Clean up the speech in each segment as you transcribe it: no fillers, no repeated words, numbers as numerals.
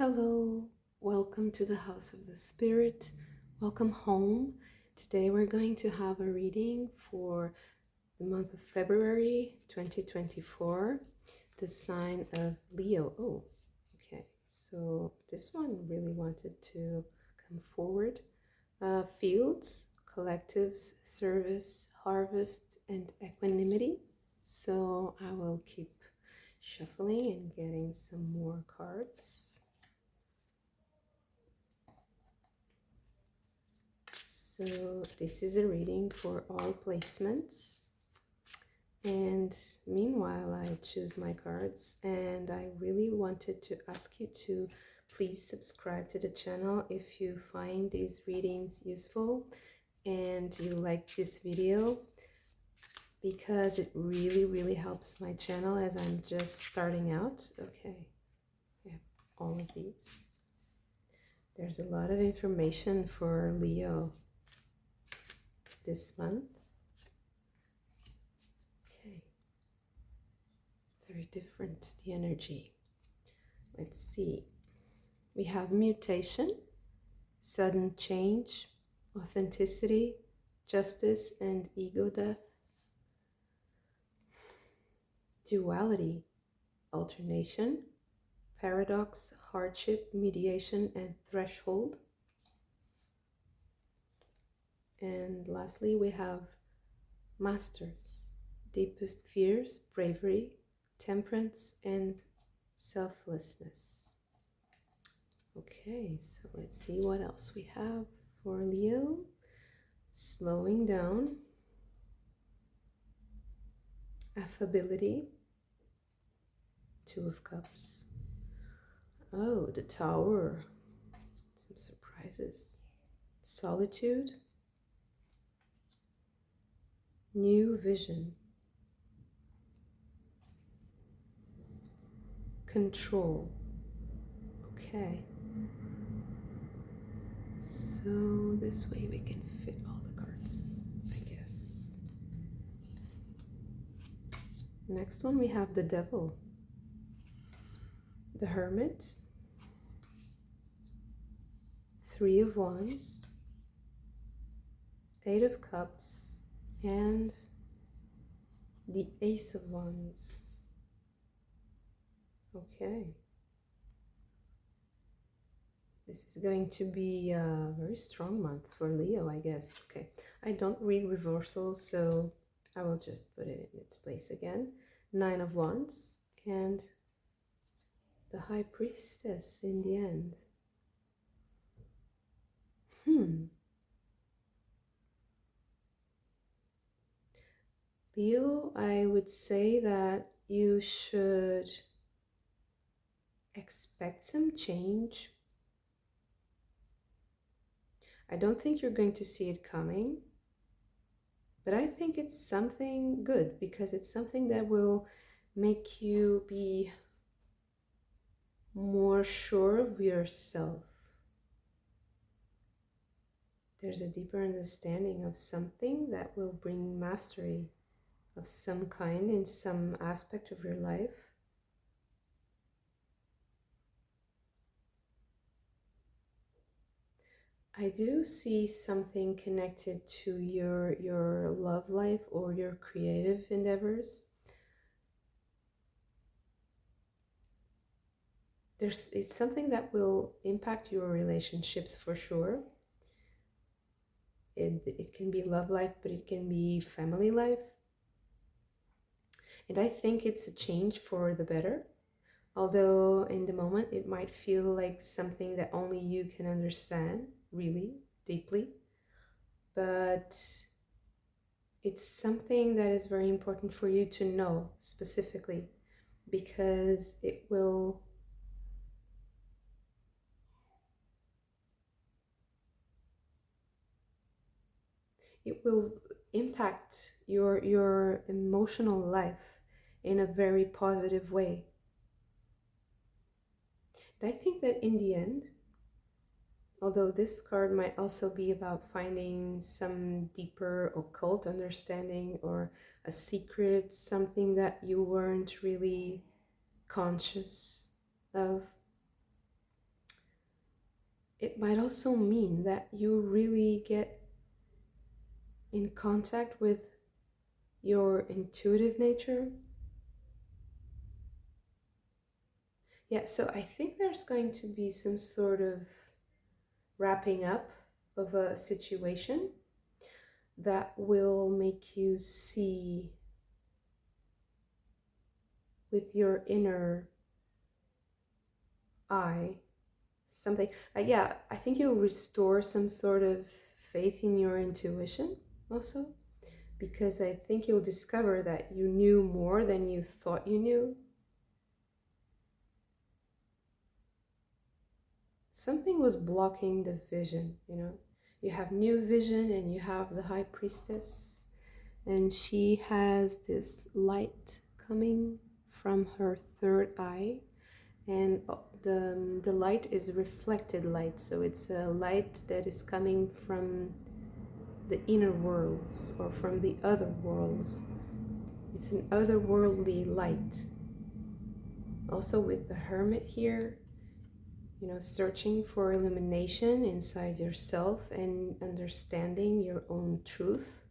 Hello, welcome to the House of the Spirit. Welcome home. Today we're going to have a reading for the month of February 2024, the sign of Leo. Oh, okay. So this one really wanted to come forward. Fields, collectives, service, harvest, and equanimity. So I will keep shuffling and getting some more cards. So this is a reading for all placements, and meanwhile I choose my cards, and I really wanted to ask you to please subscribe to the channel if you find these readings useful and you like this video, because it really helps my channel as I'm just starting out. Okay, I have all of these. There's a lot of information for Leo this month. Okay, very different, the energy. Let's see. We have mutation, sudden change, authenticity, justice, and ego death. Duality, alternation, paradox, hardship, mediation, and threshold. And lastly, we have masters, deepest fears, bravery, temperance, and selflessness. Okay, so let's see what else we have for Leo. Slowing down, affability, Two of Cups. Oh, the Tower, some surprises. Solitude, new vision, control. Okay, so this way we can fit all the cards, I guess. Next one we have the Devil, the Hermit, Three of Wands, Eight of Cups, and the Ace of Wands. Okay. This is going to be a very strong month for Leo, I guess. Okay. I don't read reversals, so I will just put it in its place again. Nine of Wands and the High Priestess in the end. Leo, I would say that you should expect some change. I don't think you're going to see it coming, but I think it's something good, because it's something that will make you be more sure of yourself. There's a deeper understanding of something that will bring mastery of some kind in some aspect of your life. I do see something connected to your love life or your creative endeavors. It's something that will impact your relationships for sure. It can be love life, but it can be family life. And I think it's a change for the better. Although in the moment it might feel like something that only you can understand really deeply. But it's something that is very important for you to know specifically, because it will impact your emotional life in a very positive way. And I think that in the end, although this card might also be about finding some deeper occult understanding or a secret, something that you weren't really conscious of, it might also mean that you really get in contact with your intuitive nature. Yeah, so I think there's going to be some sort of wrapping up of a situation that will make you see with your inner eye something. Yeah, I think you'll restore some sort of faith in your intuition also, because I think you'll discover that you knew more than you thought you knew. Something was blocking the vision, you know. You have new vision and you have the high priestess, and she has this light coming from her third eye, and the light is reflected light, so it's a light that is coming from the inner worlds or from the other worlds. It's an otherworldly light. Also with the hermit here, you know, searching for illumination inside yourself and understanding your own truth.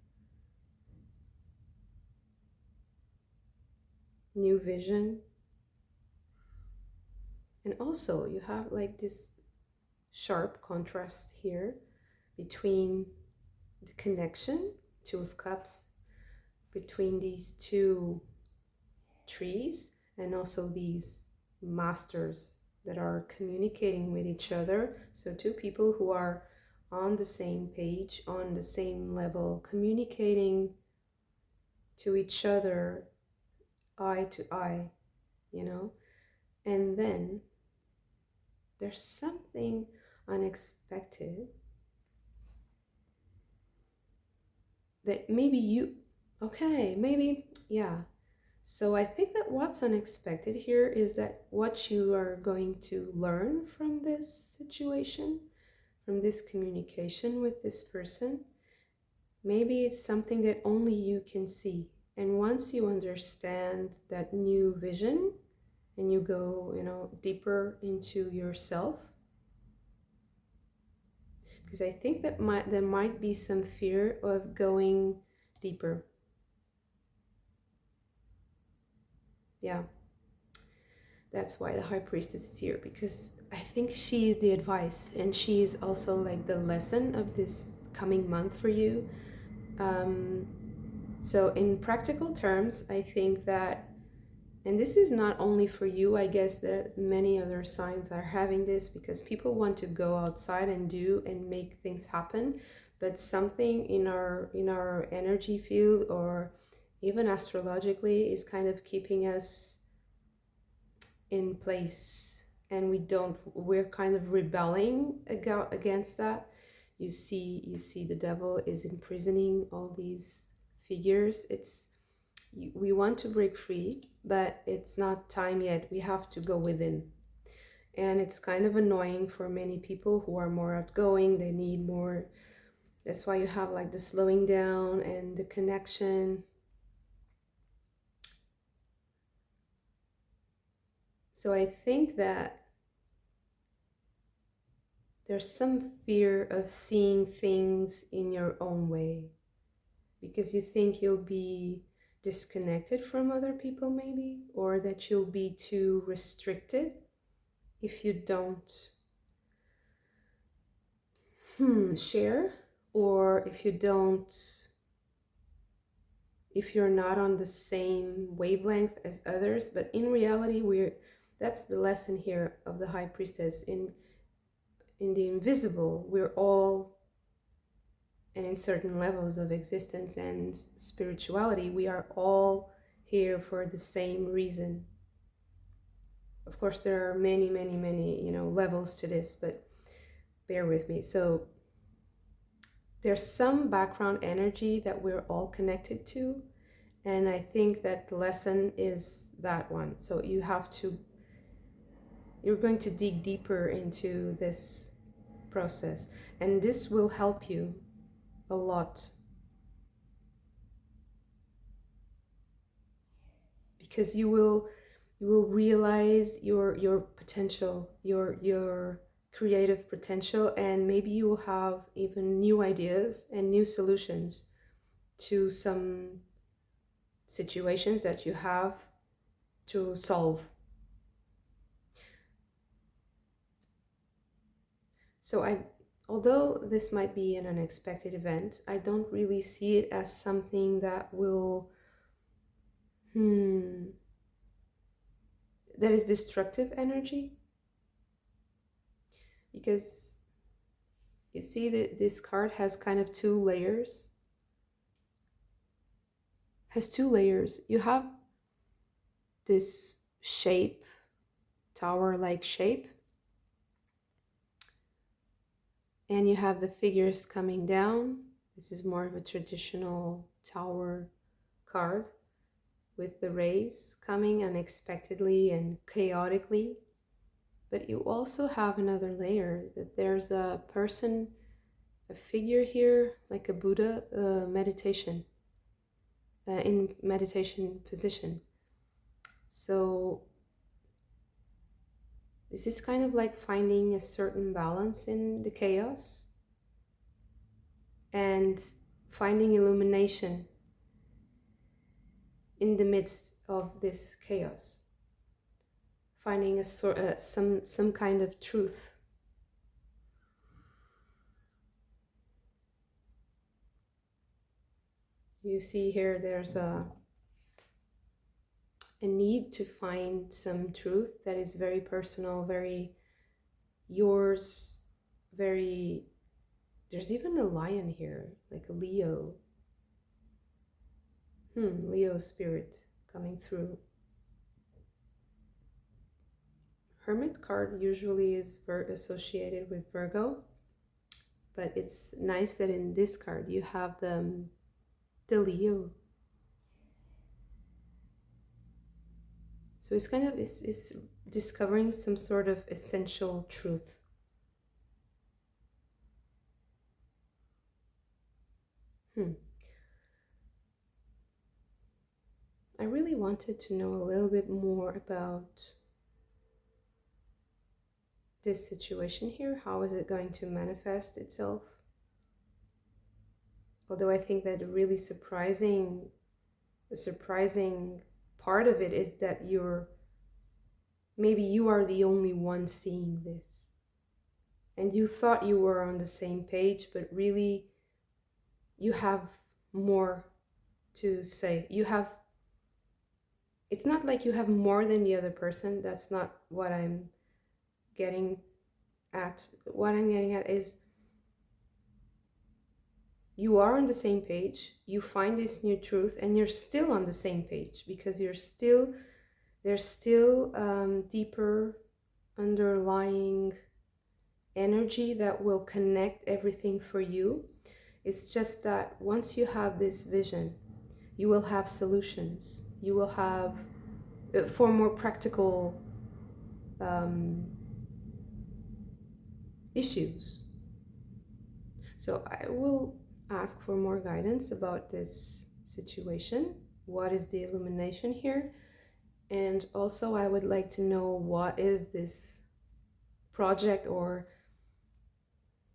New vision. And also you have like this sharp contrast here between the connection, Two of Cups, between these two trees, and also these masters that are communicating with each other. So two people who are on the same page, on the same level, communicating to each other eye to eye, you know. And then there's something unexpected that maybe you, okay, maybe, yeah. So I think that what's unexpected here is that what you are going to learn from this situation, from this communication with this person, maybe it's something that only you can see. And once you understand that new vision and you go, you know, deeper into yourself, because I think that there might be some fear of going deeper. Yeah, that's why the high priestess is here, because I think she is the advice, and she is also like the lesson of this coming month for you. So in practical terms, I think that, and this is not only for you, I guess that many other signs are having this, because people want to go outside and do and make things happen, but something in our energy field or even astrologically is kind of keeping us in place, and we're kind of rebelling against that. You see the devil is imprisoning all these figures. We want to break free, but it's not time yet. We have to go within. And it's kind of annoying for many people who are more outgoing. They need more. That's why you have like the slowing down and the connection. So I think that there's some fear of seeing things in your own way, because you think you'll be disconnected from other people maybe, or that you'll be too restricted if you don't share, or if you're not on the same wavelength as others. But in reality, that's the lesson here of the high priestess. In the invisible, we're all, and in certain levels of existence and spirituality, we are all here for the same reason. Of course, there are many, many, many, you know, levels to this, but bear with me. So there's some background energy that we're all connected to, and I think that the lesson is that one. So you're going to dig deeper into this process, and this will help you a lot, because you will realize your potential, your creative potential, and maybe you will have even new ideas and new solutions to some situations that you have to solve. So although this might be an unexpected event, I don't really see it as something that will, that is destructive energy. Because you see that this card has kind of two layers. You have this shape, tower-like shape, and you have the figures coming down. This is more of a traditional tower card with the rays coming unexpectedly and chaotically. But you also have another layer, that there's a person, a figure here, like a Buddha, meditation, in meditation position. So this is kind of like finding a certain balance in the chaos and finding illumination in the midst of this chaos, finding a some kind of truth. You see here there's a need to find some truth that is very personal, very yours, very... There's even a lion here, like a Leo. Leo spirit coming through. Hermit card usually is associated with Virgo, but it's nice that in this card you have the Leo. So it's kind of is discovering some sort of essential truth. I really wanted to know a little bit more about this situation here. How is it going to manifest itself? Although I think that the surprising part of it is that maybe you are the only one seeing this. And you thought you were on the same page, but really you have more to say. It's not like you have more than the other person. That's not what I'm getting at. What I'm getting at is you are on the same page, you find this new truth, and you're still on the same page because there's still deeper underlying energy that will connect everything for you. It's just that once you have this vision, you will have solutions. You will have, for more practical issues. So I will ask for more guidance about this situation. What is the illumination here? And also I would like to know what is this project, or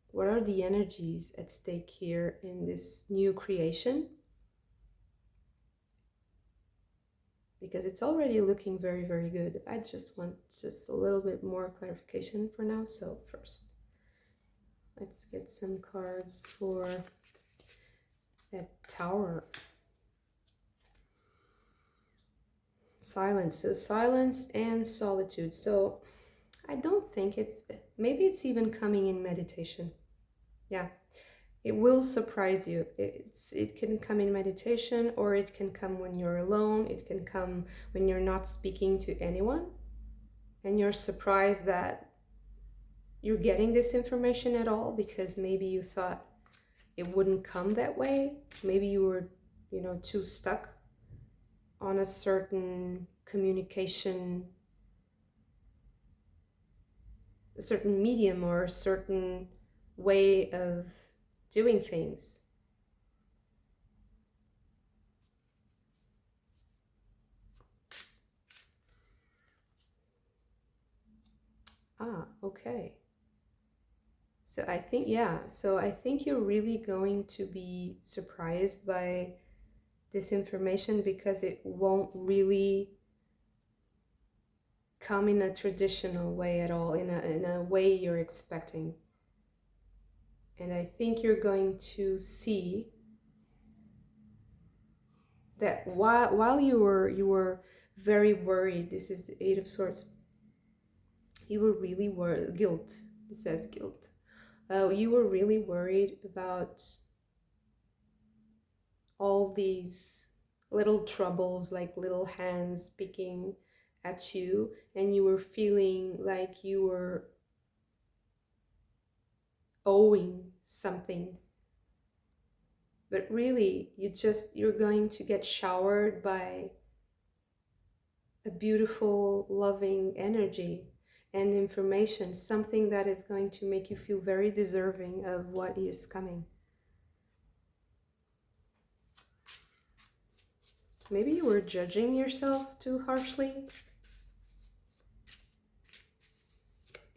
what are the energies at stake here in this new creation? Because it's already looking very, very good. I just want a little bit more clarification for now. So first, let's get some cards for that Tower. Silence. So silence and solitude. So I don't think maybe it's even coming in meditation. Yeah, it will surprise you. It can come in meditation, or it can come when you're alone. It can come when you're not speaking to anyone and you're surprised that you're getting this information at all, because maybe you thought it wouldn't come that way. Maybe you were, too stuck on a certain communication, a certain medium, or a certain way of doing things. Okay. So I think, yeah, so I think you're really going to be surprised by this information because it won't really come in a traditional way at all, in a way you're expecting. And I think you're going to see that while you were very worried, this is the Eight of Swords, you were really worried, guilt, it says guilt. You were really worried about all these little troubles, like little hands picking at you, and you were feeling like you were owing something. But really, you're going to get showered by a beautiful, loving energy and information, something that is going to make you feel very deserving of what is coming. Maybe you were judging yourself too harshly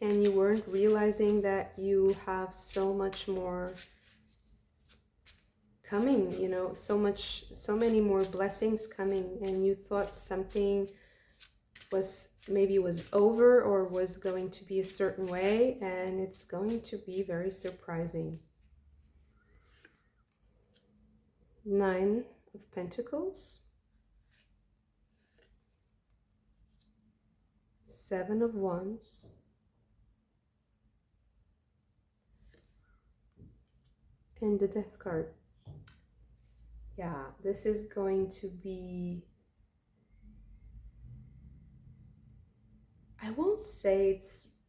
and you weren't realizing that you have so much more coming, you know, so many more blessings coming, and you thought something was over or was going to be a certain way, and it's going to be very surprising. Nine of Pentacles, Seven of Wands, and the Death card. Yeah, this is going to be, I won't say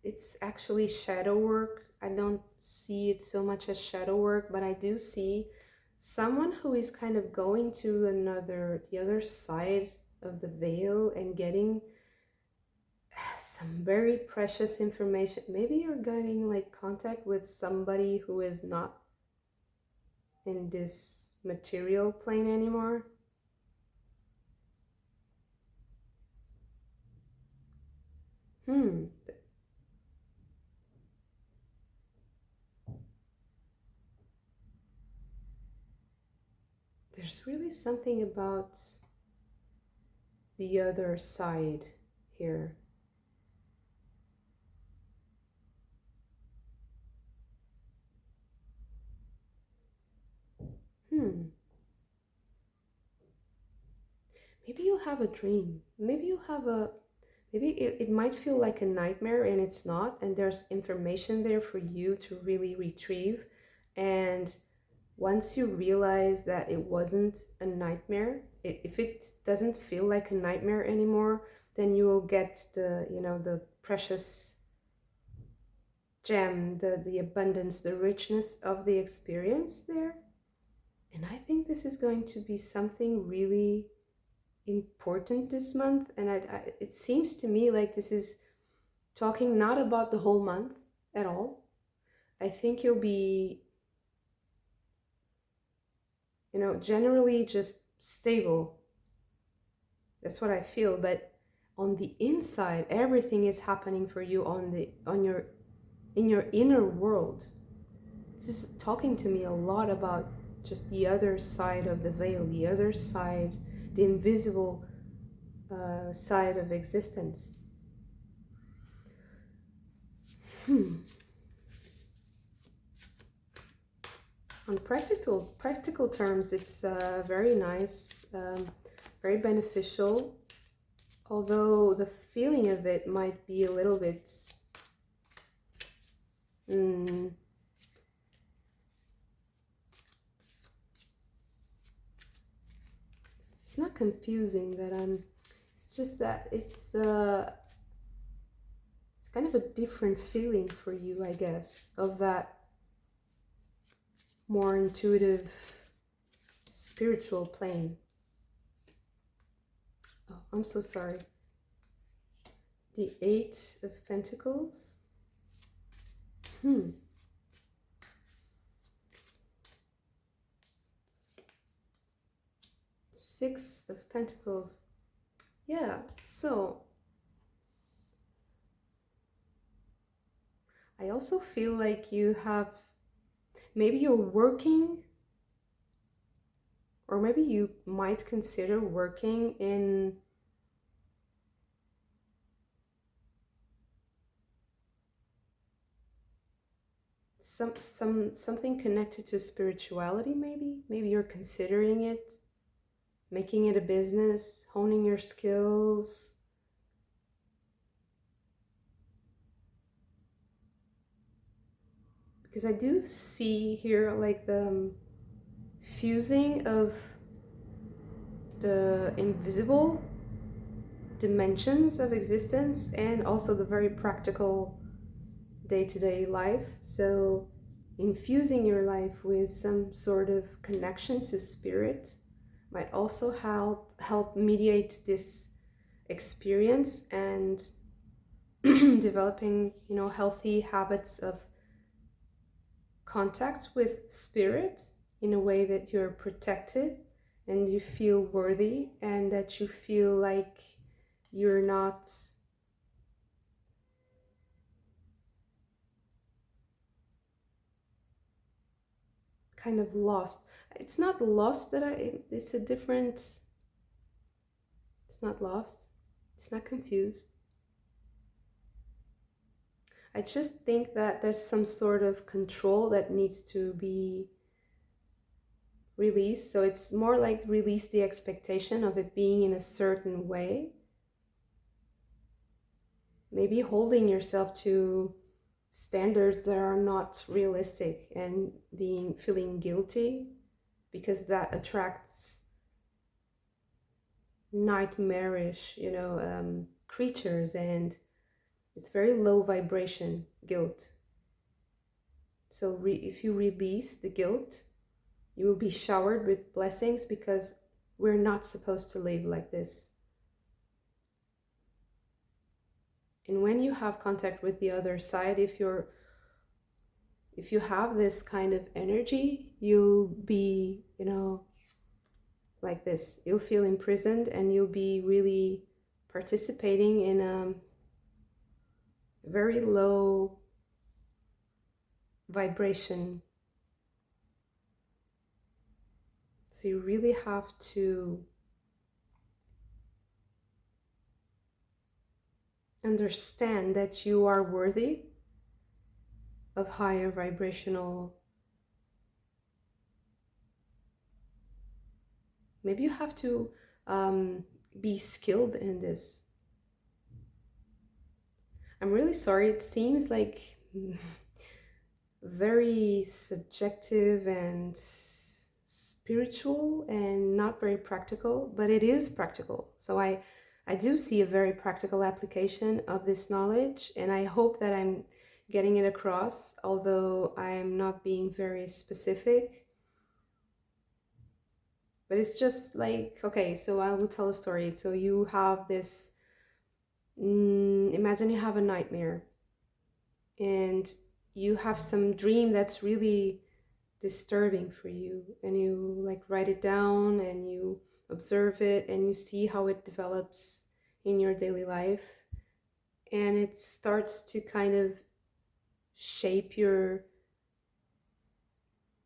it's actually shadow work. I don't see it so much as shadow work, but I do see someone who is kind of going to the other side of the veil and getting some very precious information. Maybe you're getting like contact with somebody who is not in this material plane anymore. There's really something about the other side here. Maybe you'll have a dream. Maybe it might feel like a nightmare and it's not, and there's information there for you to really retrieve. And once you realize that it wasn't a nightmare, if it doesn't feel like a nightmare anymore, then you will get the precious gem, the abundance, the richness of the experience there. And I think this is going to be something really important this month. And it seems to me like this is talking not about the whole month at all. I think you'll be, generally just stable. That's what I feel. But on the inside, everything is happening for you in your inner world. This is talking to me a lot about just the other side of the veil, the other side, the invisible side of existence. On practical terms, it's very nice, very beneficial, although the feeling of it might be a little bit it's not confusing that it's just that it's kind of a different feeling for you, I guess, of that more intuitive spiritual plane. Oh, I'm so sorry. The Eight of Pentacles. Six of Pentacles. Yeah, so I also feel like you have, maybe you're working, or maybe you might consider working in something connected to spirituality. Maybe you're considering it, making it a business, honing your skills. Because I do see here like the fusing of the invisible dimensions of existence and also the very practical day-to-day life. So infusing your life with some sort of connection to spirit might also help mediate this experience and developing, healthy habits of contact with spirit in a way that you're protected and you feel worthy, and that you feel like you're not kind of lost. It's not lost it's a different, it's not lost, it's not confused. I just think that there's some sort of control that needs to be released. So it's more like release the expectation of it being in a certain way. Maybe holding yourself to standards that are not realistic and feeling guilty, because that attracts nightmarish, creatures, and it's very low vibration guilt. So if you release the guilt, you will be showered with blessings, because we're not supposed to live like this. And when you have contact with the other side, if you have this kind of energy, you'll be, like this. You'll feel imprisoned, and you'll be really participating in a very low vibration. So you really have to understand that you are worthy of higher vibrational. Maybe you have to be skilled in this. I'm really sorry, it seems like very subjective and spiritual and not very practical, but it is practical. So I do see a very practical application of this knowledge, and I hope that I'm getting it across, although I'm not being very specific. But it's just like, okay, so I will tell a story. So you have this, imagine you have a nightmare, and you have some dream that's really disturbing for you, and you like write it down and you observe it and you see how it develops in your daily life, and it starts to kind of shape your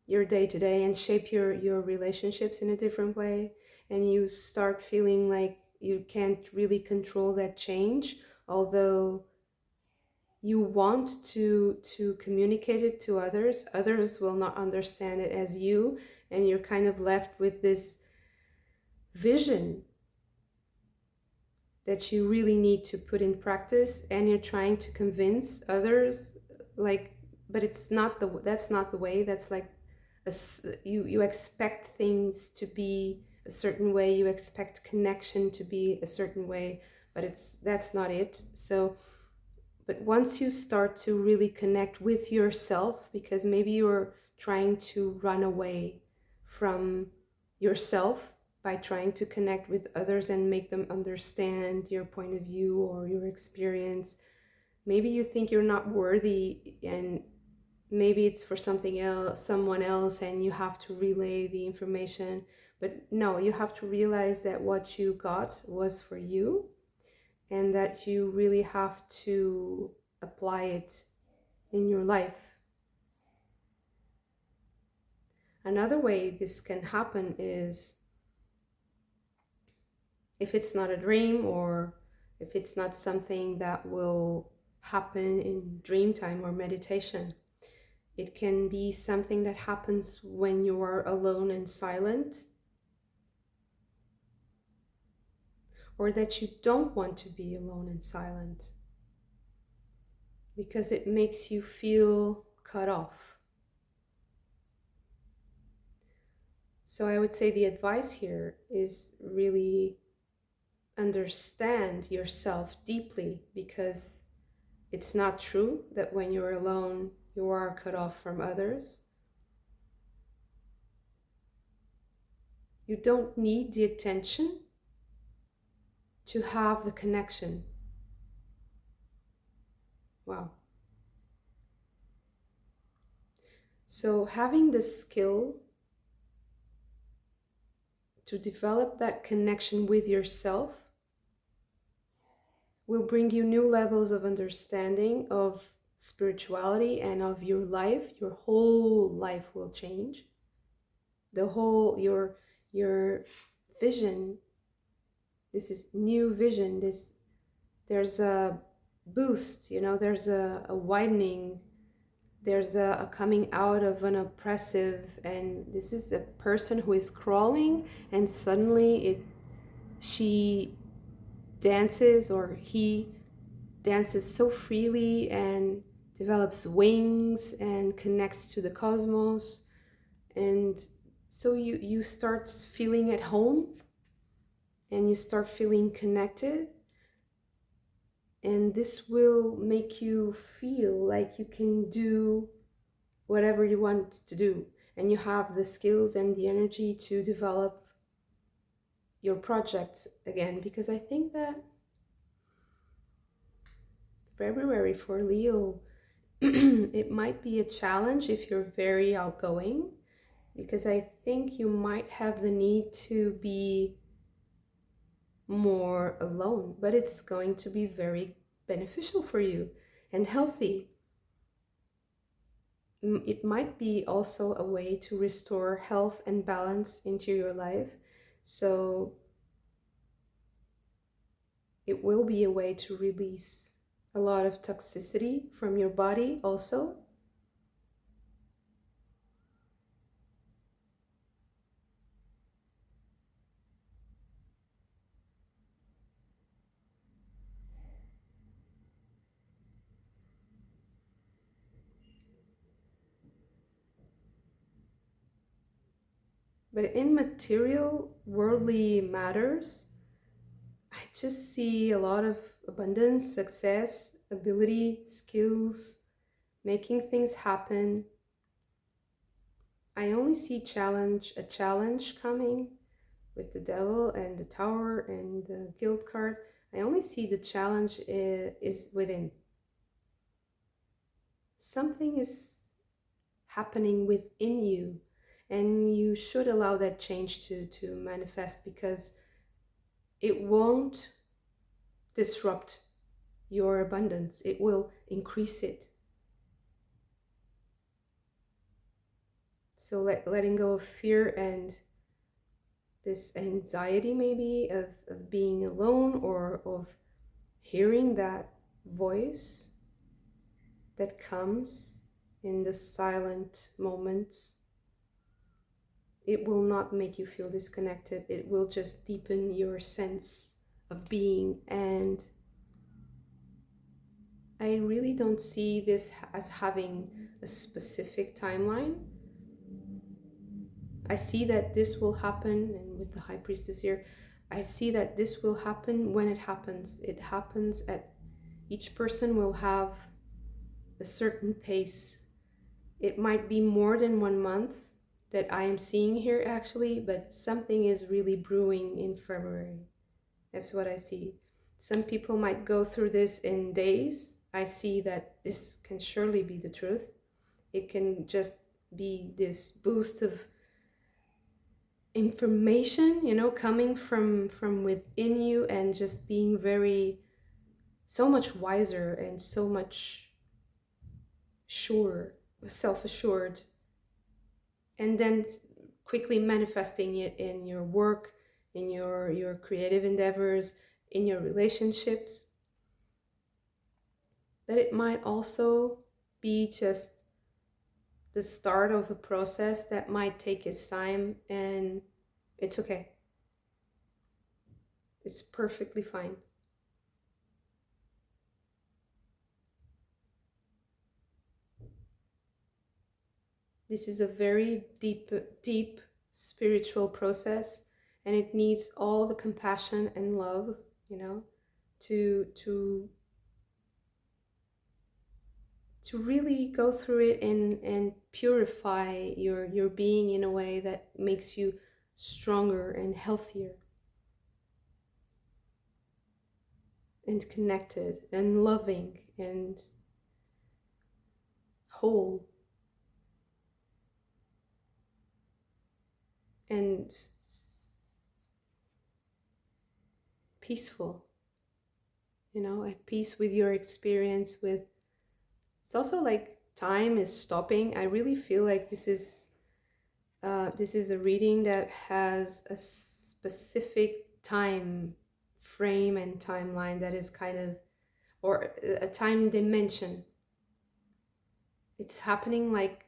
day-to-day and shape your relationships in a different way, and you start feeling like you can't really control that change, although you want to communicate it to others. Others will not understand it as you, and you're kind of left with this vision that you really need to put in practice, and you're trying to convince others, like, but that's not the way. That's like you expect things to be a certain way, you expect connection to be a certain way, but that's not it. So but once you start to really connect with yourself, because maybe you're trying to run away from yourself by trying to connect with others and make them understand your point of view or your experience. Maybe you think you're not worthy, and maybe it's for someone else, and you have to relay the information. But no, you have to realize that what you got was for you, and that you really have to apply it in your life. Another way this can happen is if it's not a dream, or if it's not something that will happen in dream time or meditation. It can be something that happens when you are alone and silent, or that you don't want to be alone and silent because it makes you feel cut off. So I would say the advice here is really understand yourself deeply, because it's not true that when you're alone you are cut off from others. You don't need the attention to have the connection. Wow. So having the skill to develop that connection with yourself will bring you new levels of understanding of spirituality and of your life. Your whole life will change. The whole, your vision, this is new vision, there's a boost, there's a widening, there's a coming out of an oppressive, and this is a person who is crawling and suddenly she dances, or he dances so freely and develops wings and connects to the cosmos. And so you start feeling at home and you start feeling connected, and this will make you feel like you can do whatever you want to do, and you have the skills and the energy to develop your projects again. Because I think that February for Leo it might be a challenge if you're very outgoing, because I think you might have the need to be more alone, but it's going to be very beneficial for you and healthy. It might be also a way to restore health and balance into your life. So it will be a way to release a lot of toxicity from your body also. But in material, worldly matters, I just see a lot of abundance, success, ability, skills, making things happen. I only see a challenge coming with the devil and the tower and the guild card. I only see the challenge is within. Something is happening within you, and you should allow that change to manifest, because it won't disrupt your abundance. It will increase it. So letting go of fear and this anxiety maybe of being alone, or of hearing that voice that comes in the silent moments. It will not make you feel disconnected. It will just deepen your sense of being. And I really don't see this as having a specific timeline. I see that this will happen, and with the High Priestess here, I see that this will happen when it happens. It happens at, each person will have a certain pace. It might be more than 1 month that I am seeing here actually, but something is really brewing in February. That's what I see. Some people might go through this in days. I see that this can surely be the truth. It can just be this boost of information, coming from within you, and just being so much wiser and so much sure, self-assured, and then quickly manifesting it in your work, in your creative endeavors, in your relationships. But it might also be just the start of a process that might take its time, and it's okay. It's perfectly fine. This is a very deep spiritual process, and it needs all the compassion and love, to really go through it and purify your being in a way that makes you stronger and healthier and connected and loving and whole and peaceful, at peace with your experience. With It's also like time is stopping. I really feel like this is a reading that has a specific time frame and timeline that is kind of, or a time dimension. It's happening like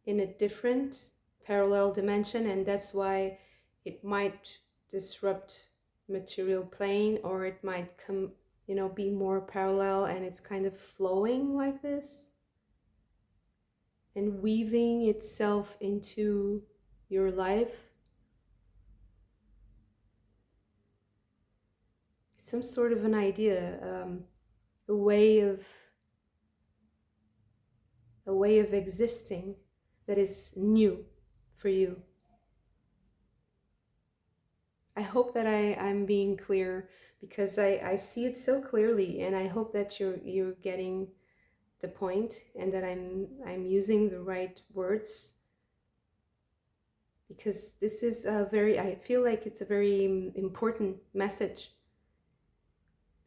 in a different parallel dimension, and that's why it might disrupt material plane, or it might come, be more parallel, and it's kind of flowing like this and weaving itself into your life. It's some sort of an idea, a way of existing that is new for you. I hope that I'm being clear, because I see it so clearly, and I hope that you're getting the point, and that I'm using the right words, because this is I feel like it's a very important message.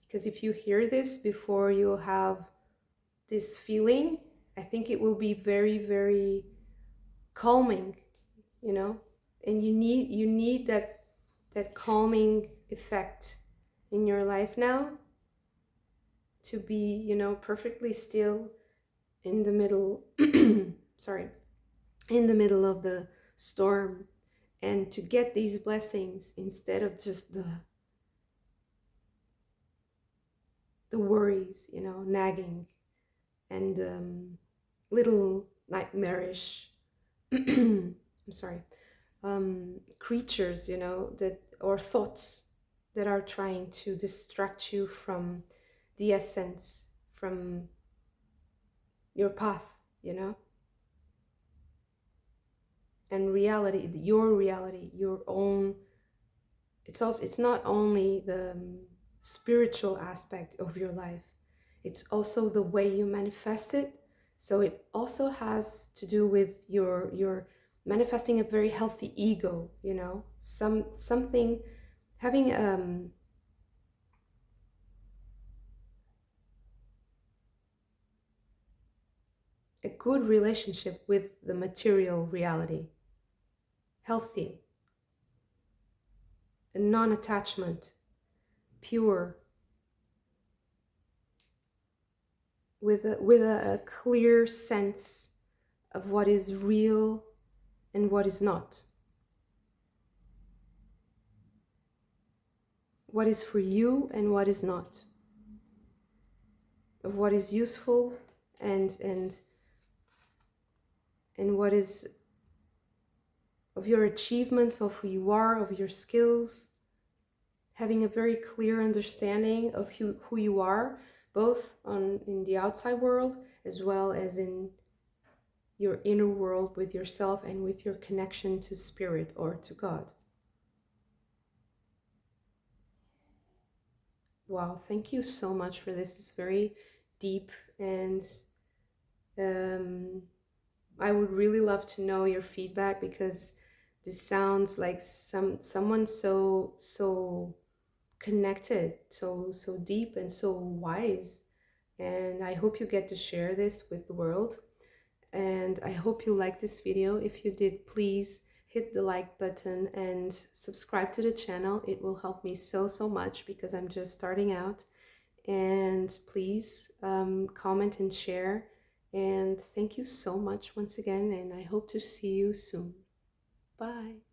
Because if you hear this before you have this feeling, I think it will be very, very calming, and you need that calming effect in your life now, to be, perfectly still in the middle sorry, in the middle of the storm, and to get these blessings instead of just the worries, nagging and little nightmarish I'm sorry, creatures, that, or thoughts that are trying to distract you from the essence, from your path, and reality, your own. It's not only the spiritual aspect of your life, it's also the way you manifest it. So it also has to do with your manifesting a very healthy ego, something, having a good relationship with the material reality, healthy, a non-attachment, pure, with a clear sense of what is real and what is not, what is for you and what is not, of what is useful and what is of your achievements, of who you are, of your skills, having a very clear understanding of who you are, both in the outside world as well as in your inner world with yourself and with your connection to spirit or to God. Wow, thank you so much for this. It's very deep, and I would really love to know your feedback, because this sounds like someone so connected, so deep and so wise, and I hope you get to share this with the world. And I hope you like this video. If you did, please hit the like button and subscribe to the channel. It will help me so much because I'm just starting out. And please comment and share. And thank you so much once again, and I hope to see you soon. Bye.